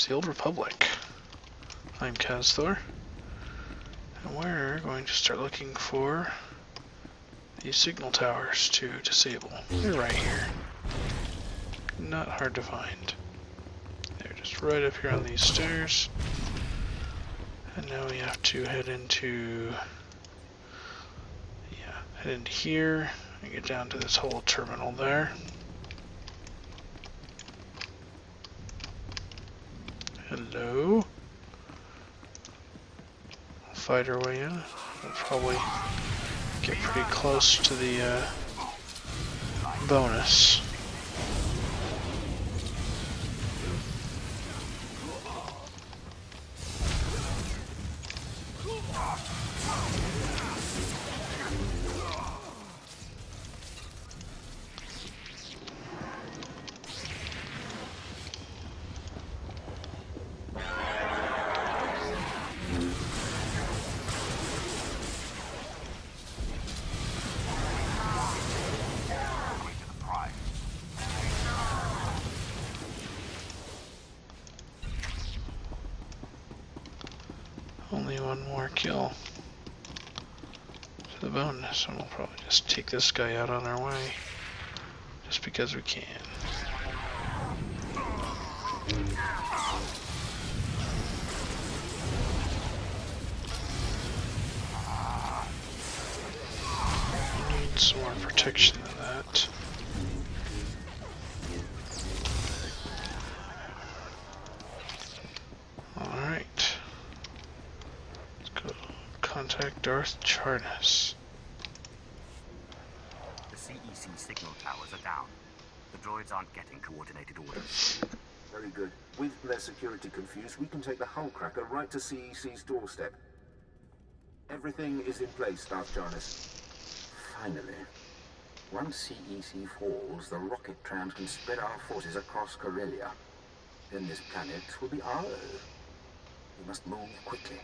of the Old Republic. I'm tOR, and we're going to start looking for these signal towers to disable. They're right here. Not hard to find. They're just right up here on these stairs. And now we have to head into here and get down to this whole terminal there. Hello. We'll fight our way in. We'll probably get pretty close to the bonus. Only one more kill to the bonus, and we'll probably just take this guy out on our way, just because we can. We need some more protection than that. Contact Darth Charnas. The CEC signal towers are down. The droids aren't getting coordinated orders. Very good. With their security confused, we can take the hull cracker right to CEC's doorstep. Everything is in place, Darth Charnas. Finally. Once CEC falls, the rocket trams can spread our forces across Corellia. Then this planet will be ours. We must move quickly.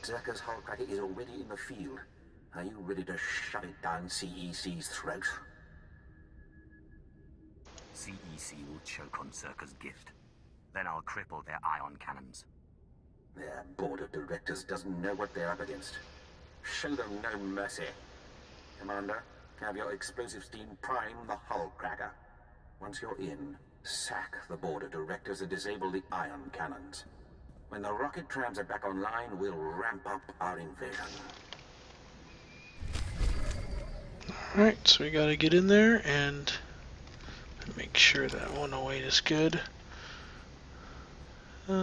Zerka's hull cracker is already in the field. Are you ready to shove it down CEC's throat? CEC will choke on Zerka's gift. Then I'll cripple their ion cannons. Their board of directors doesn't know what they're up against. Show them no mercy. Commander, have your explosives team prime the hull cracker. Once you're in, sack the board of directors and disable the ion cannons. When the rocket trams are back online, we'll ramp up our invasion. Alright, so we gotta get in there and make sure that 108 is good. We've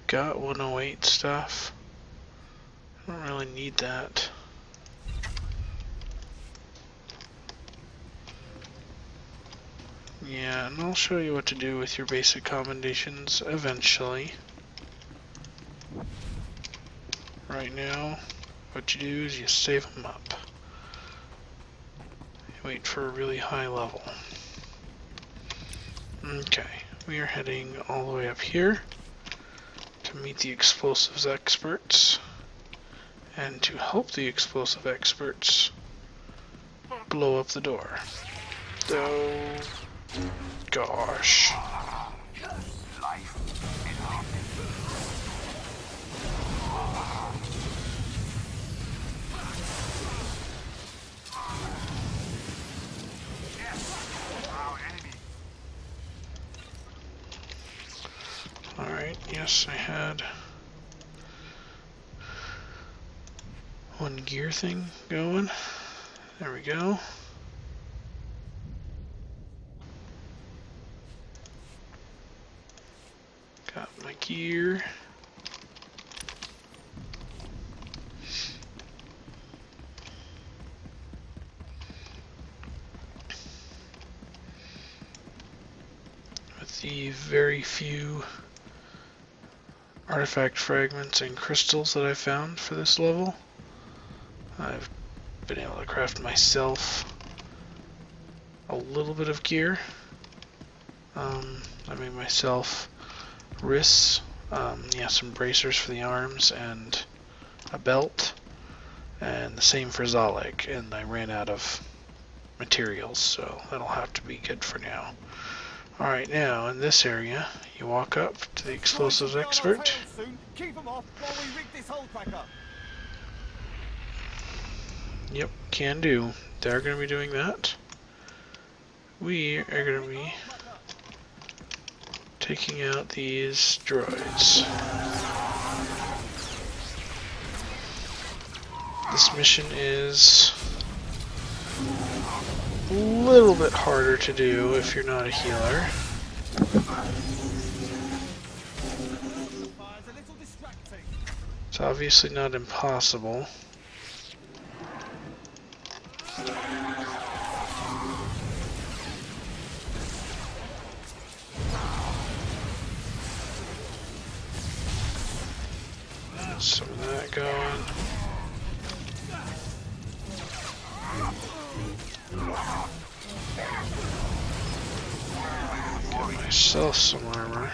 got 108 stuff. I don't really need that. Yeah, and I'll show you what to do with your basic commendations eventually. Right now, what you do is you save them up. You wait for a really high level. Okay, we are heading all the way up here to meet the explosives experts and to help the explosive experts blow up the door. Oh gosh. Alright, yes, I had one gear thing going. There we go. Got my gear. With the very few artifact fragments and crystals that I found for this level, I've been able to craft myself a little bit of gear. I made myself wrists, some bracers for the arms and a belt, and the same for Zaleg, and I ran out of materials, so that'll have to be good for now. Alright, now in this area, you walk up to the explosives expert. Keep them off while we rig this hole cracker. Yep, can do. They're going to be doing that. We are going to be taking out these droids. This mission is a little bit harder to do if you're not a healer. It's obviously not impossible. Get some of that going. Get myself some armor.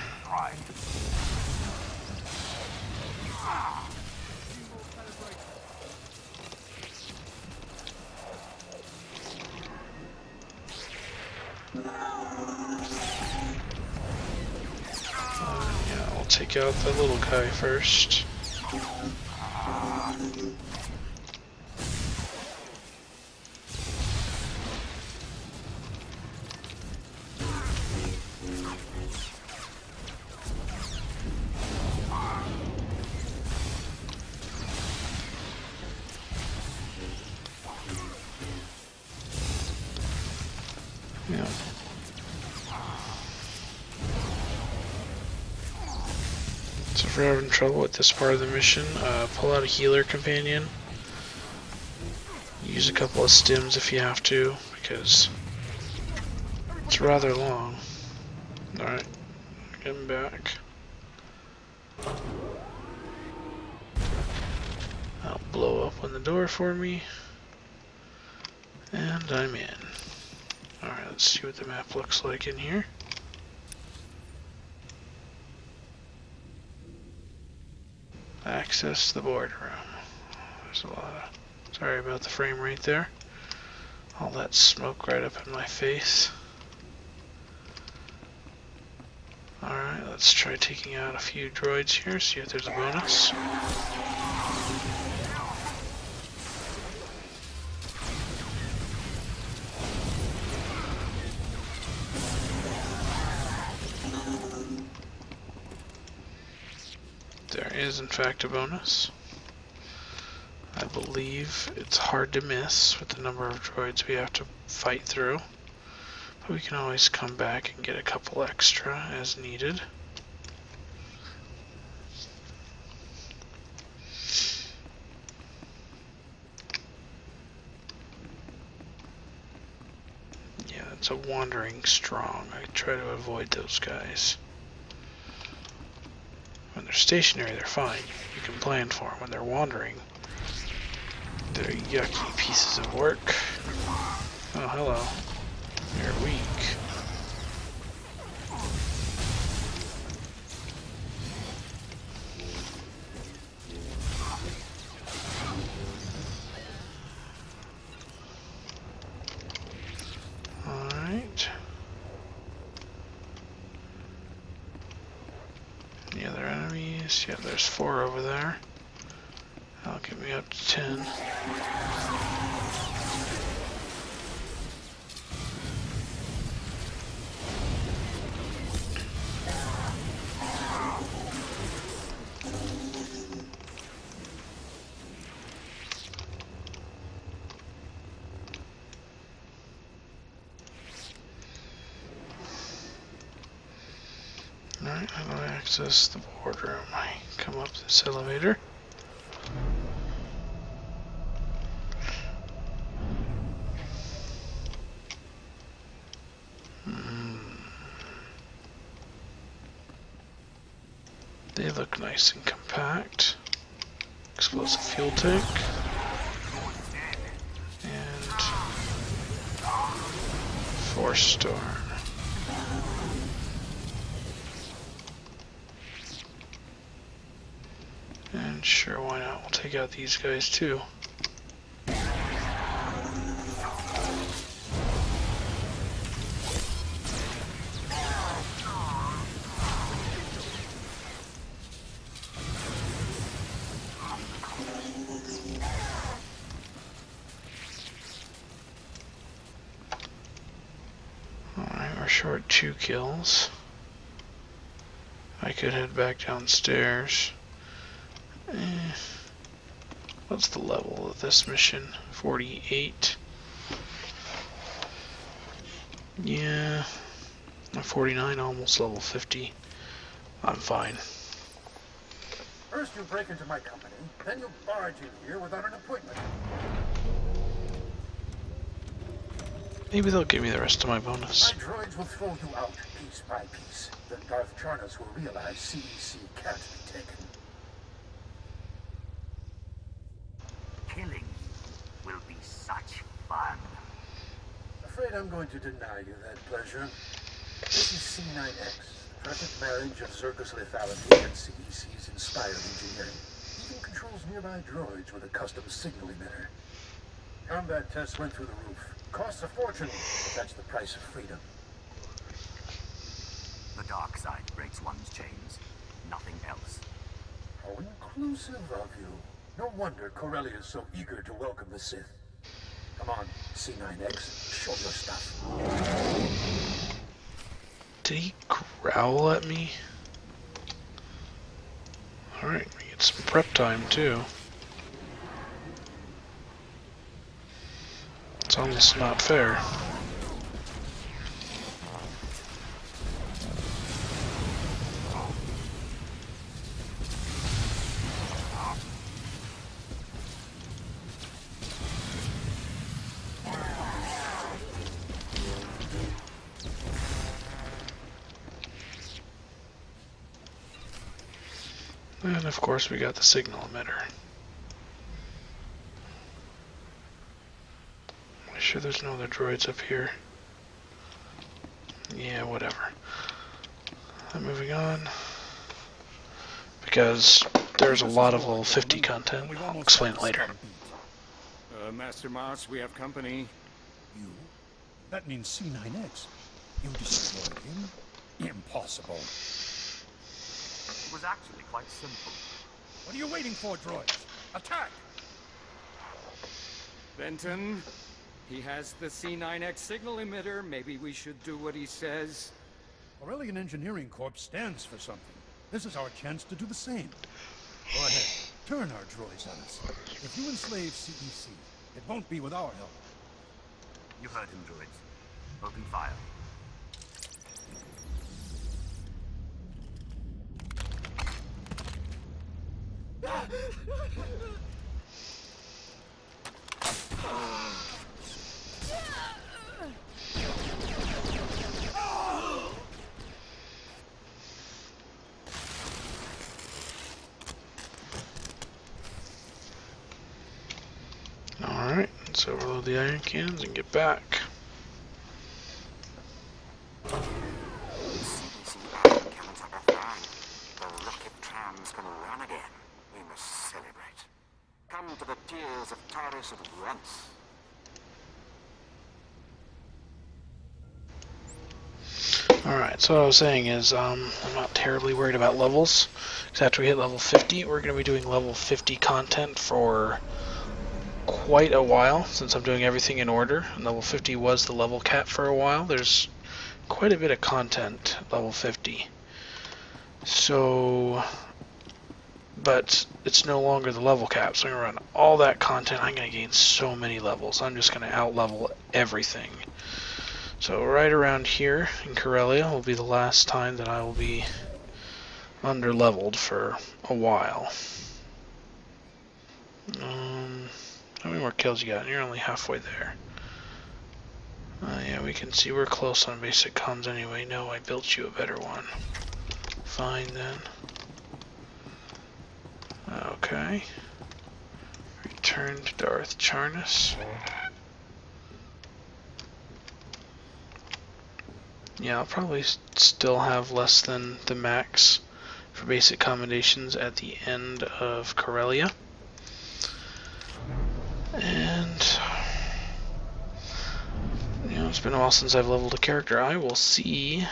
Yeah, I'll take out the little guy first. Yeah. So if you're having trouble with this part of the mission, pull out a healer companion. Use a couple of stims if you have to, because it's rather long. Alright, get him back. I'll blow up on the door for me. And I'm in. Alright, let's see what the map looks like in here. Access the boardroom. There's a lot of... Sorry about the frame rate there. All that smoke right up in my face. Alright, let's try taking out a few droids here, see if there's a bonus. There is in fact a bonus. I believe it's hard to miss with the number of droids we have to fight through. But we can always come back and get a couple extra as needed. Yeah, it's a wandering strong. I try to avoid those guys. When they're stationary, they're fine. You can plan for them. When they're wandering, they're yucky pieces of work. Oh, hello. You're weak. Alright. Any other enemies? Yeah, there's 4 over there. That'll get me up to 10. Alright, how do I access the boardroom? I come up this elevator. They look nice and compact. Explosive fuel tank. And Force Storm. And sure, why not? We'll take out these guys too. short 2 kills. I could head back downstairs. What's the level of this mission? 48. Yeah, I'm 49, almost level 50. I'm fine. First you break into my company, then you barge in here without an appointment. Maybe they'll give me the rest of my bonus. My droids will throw you out piece by piece. Then Darth Charnas will realize CEC can't be taken. Killing you will be such fun. Afraid I'm going to deny you that pleasure. This is C9X, the perfect marriage of Zerka's lethality and CEC's inspired engineering. Even controls nearby droids with a custom signal emitter. Combat tests went through the roof. Costs a fortune, but that's the price of freedom. The dark side breaks one's chains. Nothing else. How inclusive of you. No wonder Corellia is so eager to welcome the Sith. Come on, C9X, show your stuff. Did he growl at me? Alright, we get some prep time too. It's almost not fair. And of course we got the signal emitter. Sure there's no other droids up here. Yeah, whatever. I'm moving on. Because there's a lot of level 50 content. I'll explain it later. Master Moss, we have company. You? That means C9X. You destroyed him? Impossible. It was actually quite simple. What are you waiting for, droids? Attack! Benton, he has the C9X signal emitter. Maybe we should do what he says. Aurelian Engineering Corp stands for something. This is our chance to do the same. Go ahead, turn our droids on us. If you enslave CEC, it won't be with our help. You heard him, droids. Open fire. Alright, let's overload the iron cannons and get back. CEC iron cannons are offline. The rocket trams can run again. We must celebrate. Come to the tears of Taurus at once. Alright, so what I was saying is, I'm not terribly worried about levels. Because after we hit level 50, we're going to be doing level 50 content for quite a while, since I'm doing everything in order. And level 50 was the level cap for a while. There's quite a bit of content at level 50. So, but it's no longer the level cap, so I'm going to run all that content. I'm going to gain so many levels. I'm just going to out-level everything. So right around here in Corellia will be the last time that I will be under-leveled for a while. How many more kills you got? You're only halfway there. Yeah, we can see we're close on basic comms anyway. No, I built you a better one. Fine then. Okay. Return to Darth Charnas. Yeah, I'll probably still have less than the max for basic commendations at the end of Corellia. And, you know, it's been a while since I've leveled a character. I will see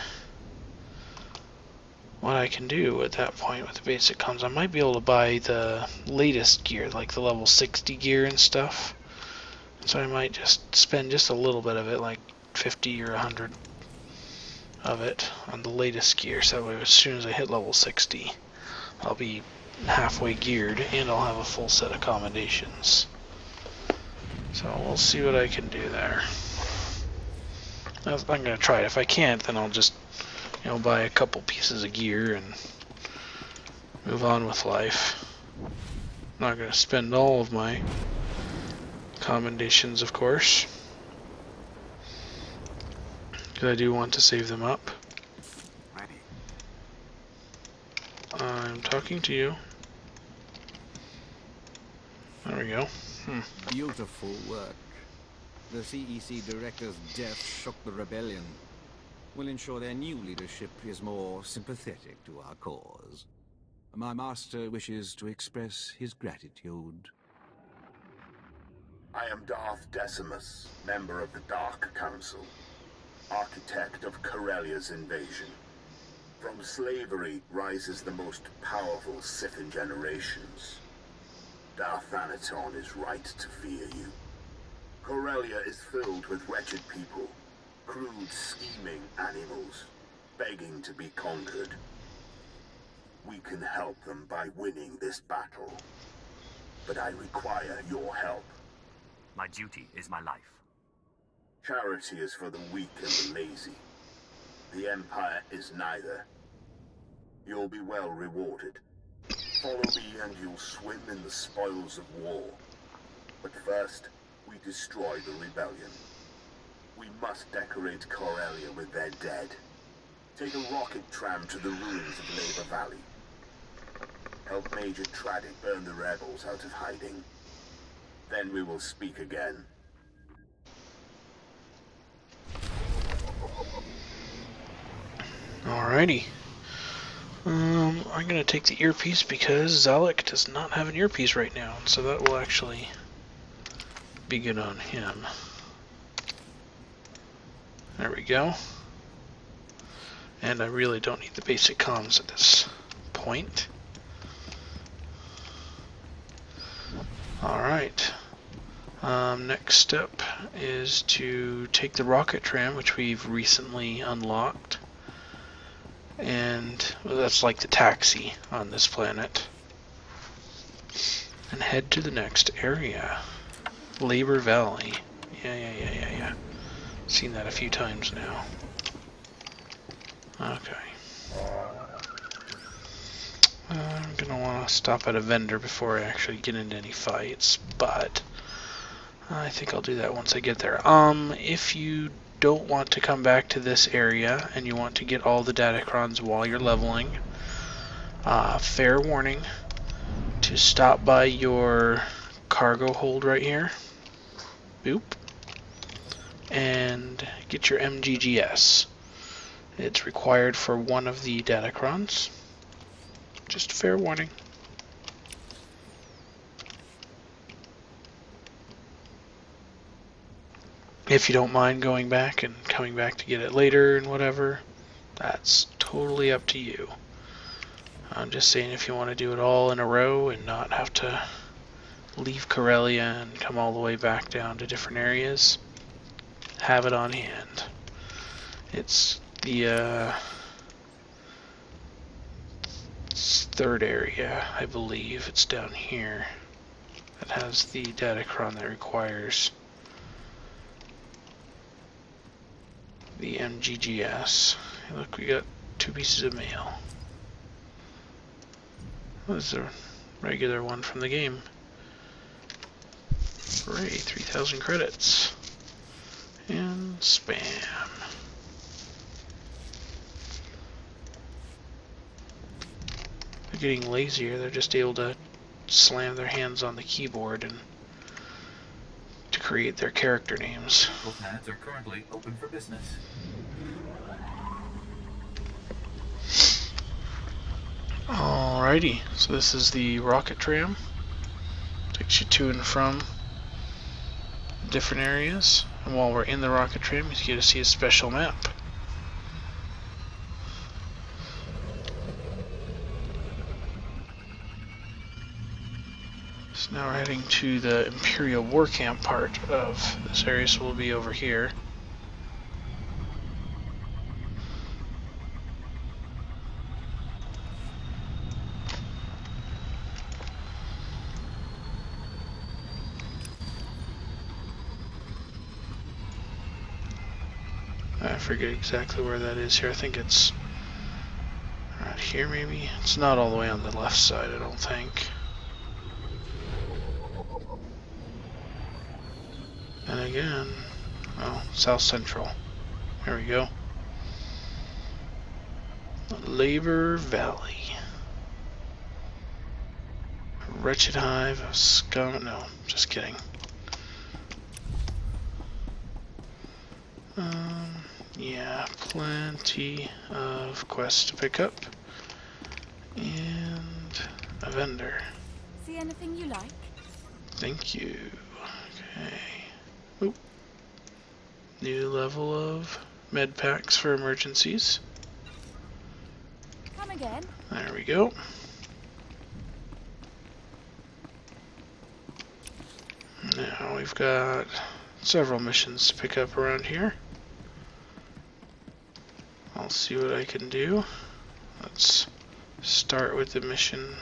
what I can do at that point with the basic comms. I might be able to buy the latest gear, like the level 60 gear and stuff. So I might just spend just a little bit of it, like 50 or 100. of it on the latest gear, so that way as soon as I hit level 60, I'll be halfway geared and I'll have a full set of commendations. So we'll see what I can do there. I'm going to try it. If I can't, then I'll just, you know, buy a couple pieces of gear and move on with life. I'm not going to spend all of my commendations, of course, because I do want to save them up. Ready. I'm talking to you. There we go. Beautiful work. The CEC director's death shocked the rebellion. We'll ensure their new leadership is more sympathetic to our cause. My master wishes to express his gratitude. I am Darth Decimus, member of the Dark Council, architect of Corellia's invasion. From slavery rises the most powerful Sith in generations. Darth Thanaton is right to fear you. Corellia is filled with wretched people, crude, scheming animals, begging to be conquered. We can help them by winning this battle, but I require your help. My duty is my life. Charity is for the weak and the lazy. The Empire is neither. You'll be well rewarded. Follow me and you'll swim in the spoils of war. But first, we destroy the rebellion. We must decorate Corellia with their dead. Take a rocket tram to the ruins of Labor Valley. Help Major Tradic burn the rebels out of hiding. Then we will speak again. Alrighty. I'm gonna take the earpiece because Zalek does not have an earpiece right now, so that will actually be good on him. There we go. And I really don't need the basic comms at this point. Alright. Next step is to take the rocket tram, which we've recently unlocked. And well, that's like the taxi on this planet. And head to the next area. Labor Valley. Yeah. Seen that a few times now. Okay. I'm gonna want to stop at a vendor before I actually get into any fights, but I think I'll do that once I get there. If you don't want to come back to this area and you want to get all the datacrons while you're leveling, fair warning to stop by your cargo hold right here. Boop. And get your MGGS. It's required for one of the datacrons. Just fair warning. If you don't mind going back and coming back to get it later and whatever, that's totally up to you. I'm just saying if you want to do it all in a row and not have to leave Corellia and come all the way back down to different areas, have it on hand. It's the third area, I believe. It's down here that has the datacron that requires the MGGS. Look, we got 2 pieces of mail. This is a regular one from the game. Hooray, 3,000 credits. And spam. They're getting lazier. They're just able to slam their hands on the keyboard and to create their character names. Both pads are currently open for business. Alrighty, so this is the rocket tram. Takes you to and from different areas. And while we're in the rocket tram, you get to see a special map. So now we're heading to the Imperial War Camp part of this area, so we'll be over here. I forget exactly where that is here. I think it's right here, maybe. It's not all the way on the left side, I don't think. And again, oh, South Central. Here we go. Labor Valley. Wretched hive of scum. No, just kidding. Yeah, plenty of quests to pick up. And a vendor. See anything you like? Thank you. Okay. Oop. New level of med packs for emergencies. Come again. There we go. Now we've got several missions to pick up around here. I'll see what I can do. Let's start with the mission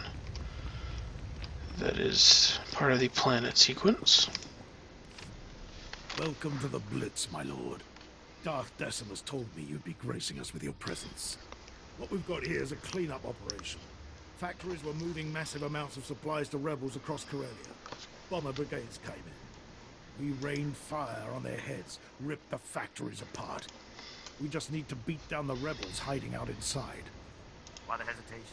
that is part of the planet sequence. Welcome to the Blitz, my lord. Darth Decimus told me you'd be gracing us with your presence. What we've got here is a cleanup operation. Factories were moving massive amounts of supplies to rebels across Corellia. Bomber brigades came in. We rained fire on their heads, ripped the factories apart. We just need to beat down the rebels hiding out inside. Why the hesitation?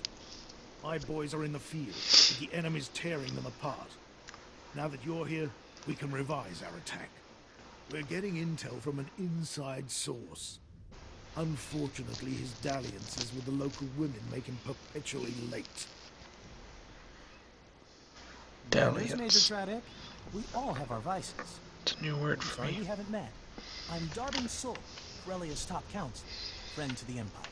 My boys are in the field, with the enemy's tearing them apart. Now that you're here, we can revise our attack. We're getting intel from an inside source. Unfortunately, his dalliances with the local women make him perpetually late. Dalliance. Major Tradick, we all have our vices. It's a new word for Sorry me. we haven't met. I'm Darvin Sol, Corellia's top counsel, friend to the Empire.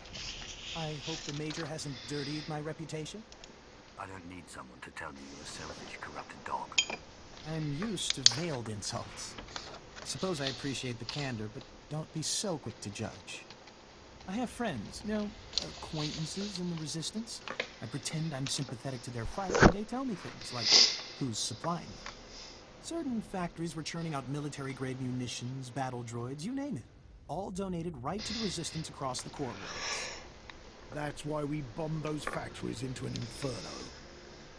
I hope the Major hasn't dirtied my reputation. I don't need someone to tell me you're a selfish, corrupted dog. I'm used to veiled insults. I suppose I appreciate the candor, but don't be so quick to judge. I have friends, acquaintances in the Resistance. I pretend I'm sympathetic to their fight, and they tell me things like who's supplying them. Certain factories were churning out military-grade munitions, battle droids, you name it. All donated right to the Resistance across the core worlds. That's why we bombed those factories into an inferno.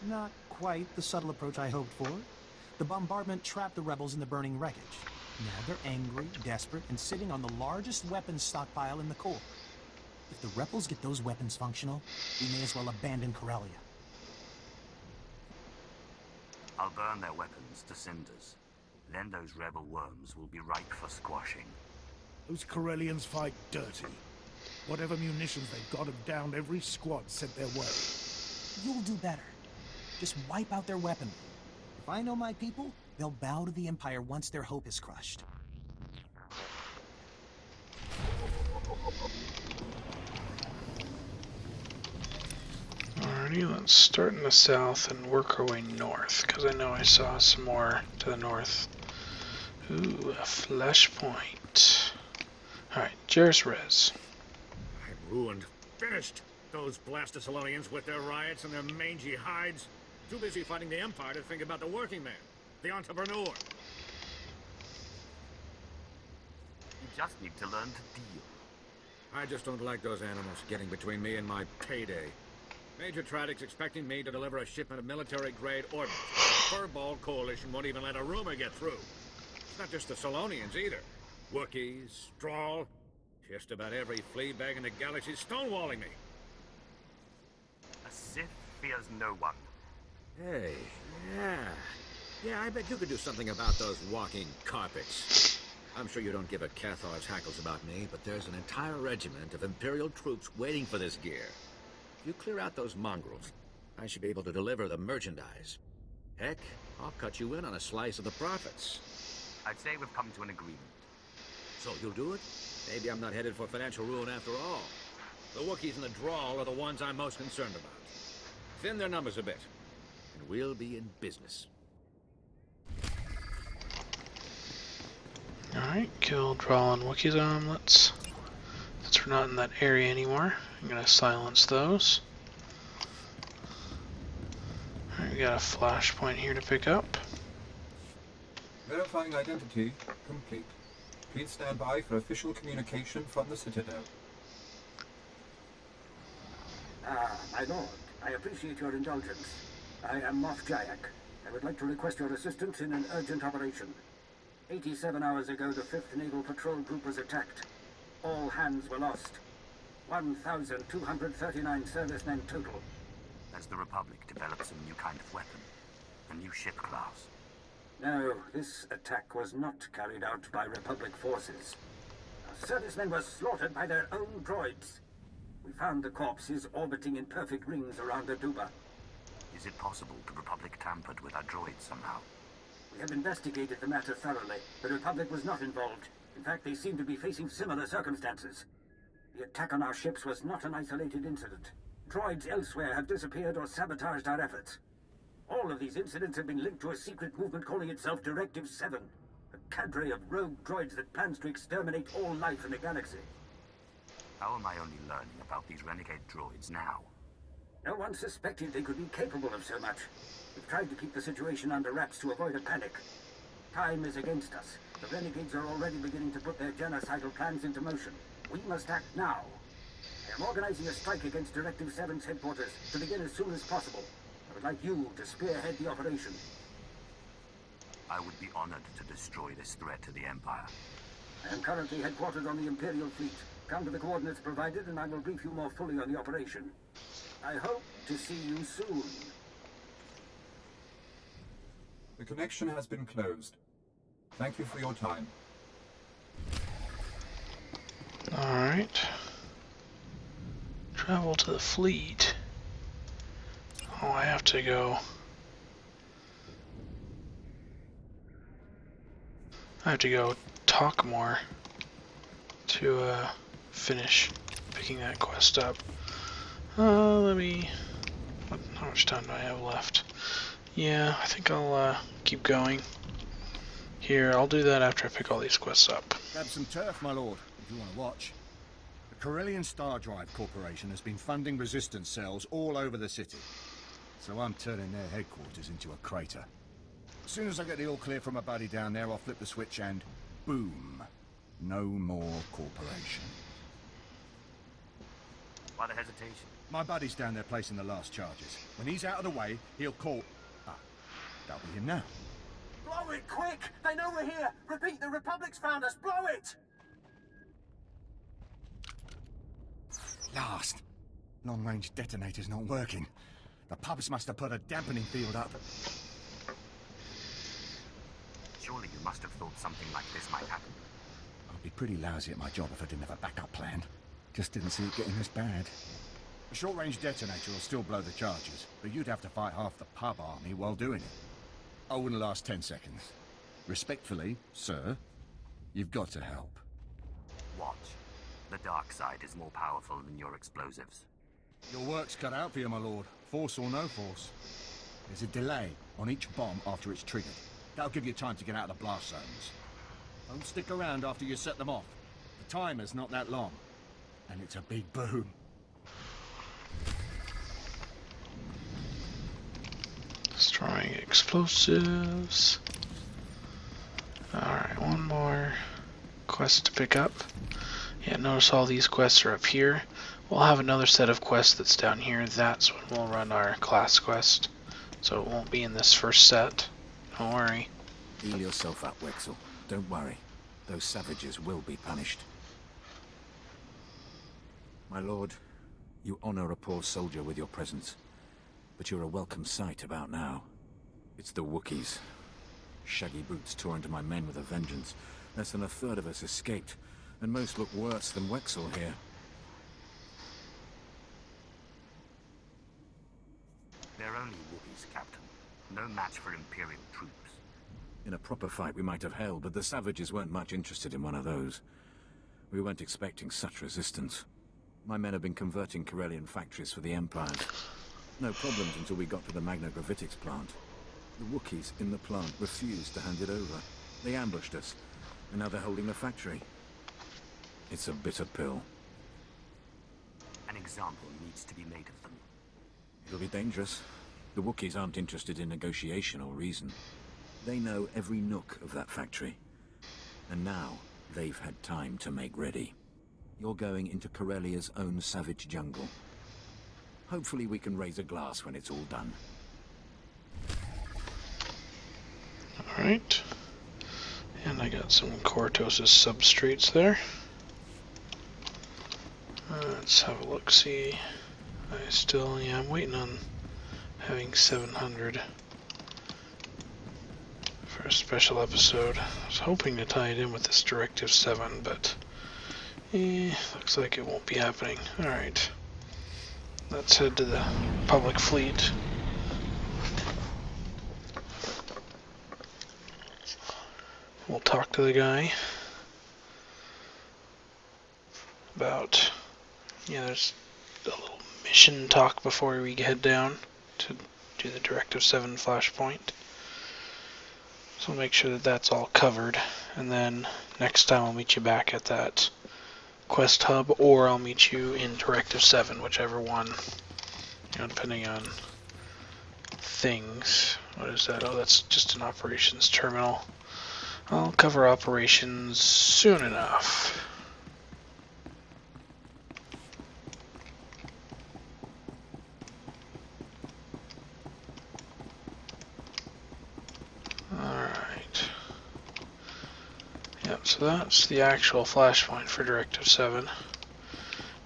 Not quite the subtle approach I hoped for. The bombardment trapped the rebels in the burning wreckage. Now they're angry, desperate, and sitting on the largest weapons stockpile in the core. If the rebels get those weapons functional, we may as well abandon Corellia. I'll burn their weapons to cinders. Then those rebel worms will be ripe for squashing. Those Corellians fight dirty. Whatever munitions they've got have downed every squad sent their way. You'll do better. Just wipe out their weaponry. If I know my people, they'll bow to the Empire once their hope is crushed. Alrighty, let's start in the south and work our way north, because I know I saw some more to the north. Ooh, a flashpoint. Alright, Jairus Rez. I'm ruined. Finished. Those Blastosalonians with their riots and their mangy hides. Too busy fighting the Empire to think about the working man, the entrepreneur. You just need to learn to deal. I just don't like those animals getting between me and my payday. Major Tradick's expecting me to deliver a shipment of military-grade ordnance. The Furball Coalition won't even let a rumor get through. It's not just the Solonians either. Wookiees, Strawl, just about every flea bag in the galaxy's stonewalling me. A Sith fears no one. Hey, yeah, I bet you could do something about those walking carpets. I'm sure you don't give a Cathar's hackles about me, but there's an entire regiment of Imperial troops waiting for this gear. If you clear out those mongrels, I should be able to deliver the merchandise. Heck, I'll cut you in on a slice of the profits. I'd say we've come to an agreement. So you'll do it? Maybe I'm not headed for financial ruin after all. The Wookiees and the Drawl are the ones I'm most concerned about. Thin their numbers a bit, and we'll be in business. Alright, kill Drawl and Wookiees omelets. Since we're not in that area anymore, I'm gonna silence those. Alright, we got a flashpoint here to pick up. Verifying identity complete. Please stand by for official communication from the Citadel. My lord, I appreciate your indulgence. I am Moff Jayak. I would like to request your assistance in an urgent operation. 87 hours ago, the 5th Naval Patrol Group was attacked. All hands were lost. 1,239 servicemen total. As the Republic develops a new kind of weapon, a new ship class. No, this attack was not carried out by Republic forces. Our servicemen were slaughtered by their own droids. We found the corpses orbiting in perfect rings around the Duba. Is it possible the Republic tampered with our droids somehow? We have investigated the matter thoroughly. The Republic was not involved. In fact, they seem to be facing similar circumstances. The attack on our ships was not an isolated incident. Droids elsewhere have disappeared or sabotaged our efforts. All of these incidents have been linked to a secret movement calling itself Directive 7, a cadre of rogue droids that plans to exterminate all life in the galaxy. How am I only learning about these renegade droids now? No one suspected they could be capable of so much. We've tried to keep the situation under wraps to avoid a panic. Time is against us. The renegades are already beginning to put their genocidal plans into motion. We must act now. I am organizing a strike against Directive 7's headquarters to begin as soon as possible. I would like you to spearhead the operation. I would be honored to destroy this threat to the Empire. I am currently headquartered on the Imperial fleet. Come to the coordinates provided and I will brief you more fully on the operation. I hope to see you soon. The connection has been closed. Thank you for your time. Alright. Travel to the fleet. Oh, I have to go. I have to go talk more to finish picking that quest up. Let me... How much time do I have left? Yeah, I think I'll keep going. Here, I'll do that after I pick all these quests up. Grab some turf, my lord, if you want to watch. The Corellian Star Drive Corporation has been funding resistance cells all over the city. So I'm turning their headquarters into a crater. As soon as I get the all clear from a buddy down there, I'll flip the switch and boom. No more corporation. Why the hesitation? My buddy's down there placing the last charges. When he's out of the way, he'll call... Ah, that'll be him now. Blow it, quick! They know we're here! Repeat, the Republic's found us! Blow it! Last. Long-range detonator's not working. The pubs must have put a dampening field up. Surely you must have thought something like this might happen. I'd be pretty lousy at my job if I didn't have a backup plan. Just didn't see it getting this bad. A short-range detonator will still blow the charges, but you'd have to fight half the pub army while doing it. I wouldn't last 10 seconds. Respectfully, sir, you've got to help. Watch. The dark side is more powerful than your explosives. Your work's cut out for you, my lord. Force or no force. There's a delay on each bomb after it's triggered. That'll give you time to get out of the blast zones. Don't stick around after you set them off. The timer's not that long. And it's a big boom. Destroying explosives. Alright, one more quest to pick up. Yeah, notice all these quests are up here. We'll have another set of quests that's down here. That's when we'll run our class quest. So it won't be in this first set. Don't worry. Heal yourself up, Wexel. Don't worry. Those savages will be punished. My lord, you honor a poor soldier with your presence. But you're a welcome sight about now. It's the Wookiees. Shaggy brutes tore into my men with a vengeance. Less than a third of us escaped, and most look worse than Wexel here. They're only Wookiees, Captain. No match for Imperial troops. In a proper fight we might have held, but the savages weren't much interested in one of those. We weren't expecting such resistance. My men have been converting Corellian factories for the Empire. No problems until we got to the Magnogravitics plant. The Wookiees in the plant refused to hand it over. They ambushed us, and now they're holding the factory. It's a bitter pill. An example needs to be made of them. It'll be dangerous. The Wookiees aren't interested in negotiation or reason. They know every nook of that factory. And now, They've had time to make ready. You're going into Corellia's own savage jungle. Hopefully we can raise a glass when it's all done. Alright. And I got some Cortosis substrates there. Let's have a look, see. I'm waiting on having 700 for a special episode. I was hoping to tie it in with this Directive 7, but looks like it won't be happening. Alright. Let's head to the public fleet. We'll talk to the guy about, there's a little mission talk before we head down to do the Directive 7 flashpoint. So we'll make sure that that's all covered, and then next time I'll meet you back at that quest hub, or I'll meet you in Directive 7, whichever one, depending on things. What is that? Oh, that's just an operations terminal. I'll cover operations soon enough. Alright. Yep, so that's the actual flashpoint for Directive 7.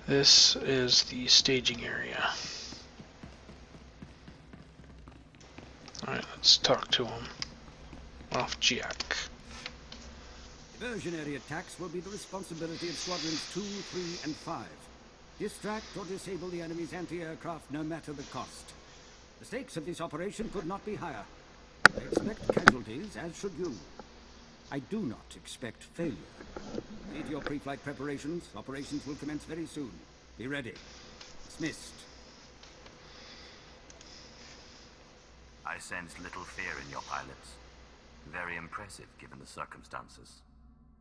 This is the staging area. Alright, let's talk to him. Off Jack. Diversionary attacks will be the responsibility of Squadrons 2, 3, and 5. Distract or disable the enemy's anti-aircraft no matter the cost. The stakes of this operation could not be higher. I expect casualties, as should you. I do not expect failure. Lead your pre-flight preparations. Operations will commence very soon. Be ready. Dismissed. I sense little fear in your pilots. Very impressive, given the circumstances.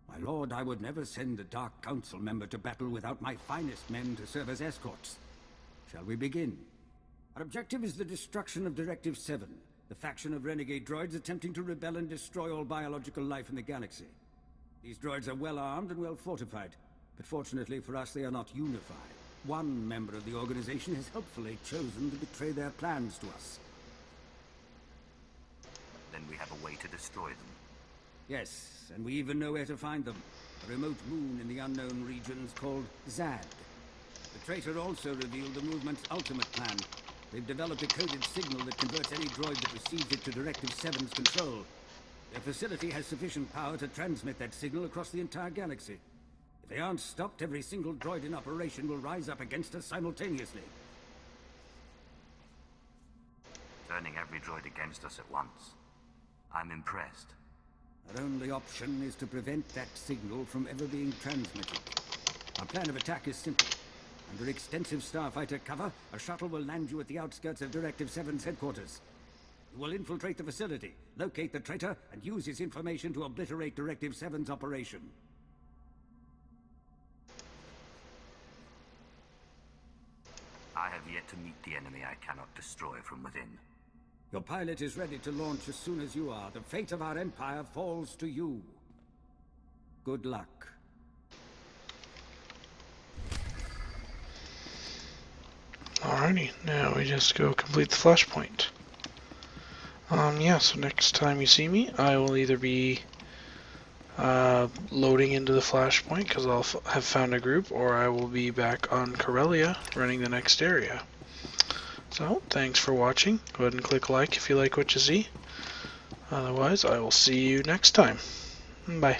My lord, I would never send a Dark Council member to battle without my finest men to serve as escorts. Shall we begin? Our objective is the destruction of Directive 7, the faction of renegade droids attempting to rebel and destroy all biological life in the galaxy. These droids are well armed and well fortified, but fortunately for us they are not unified. One member of the organization has helpfully chosen to betray their plans to us. Then we have a way to destroy them. Yes, and we even know where to find them. A remote moon in the unknown regions called Zad. The traitor also revealed the movement's ultimate plan. They've developed a coded signal that converts any droid that receives it to Directive 7's control. Their facility has sufficient power to transmit that signal across the entire galaxy. If they aren't stopped, every single droid in operation will rise up against us simultaneously. Turning every droid against us at once. I'm impressed. Our only option is to prevent that signal from ever being transmitted. Our plan of attack is simple. Under extensive starfighter cover, a shuttle will land you at the outskirts of Directive 7's headquarters. You will infiltrate the facility, locate the traitor, and use his information to obliterate Directive 7's operation. I have yet to meet the enemy I cannot destroy from within. Your pilot is ready to launch as soon as you are. The fate of our empire falls to you. Good luck. Alrighty, now we just go complete the flashpoint. Yeah, so next time you see me, I will either be loading into the flashpoint because I'll have found a group, or I will be back on Corellia running the next area. So, thanks for watching. Go ahead and click like if you like what you see. Otherwise, I will see you next time. Bye.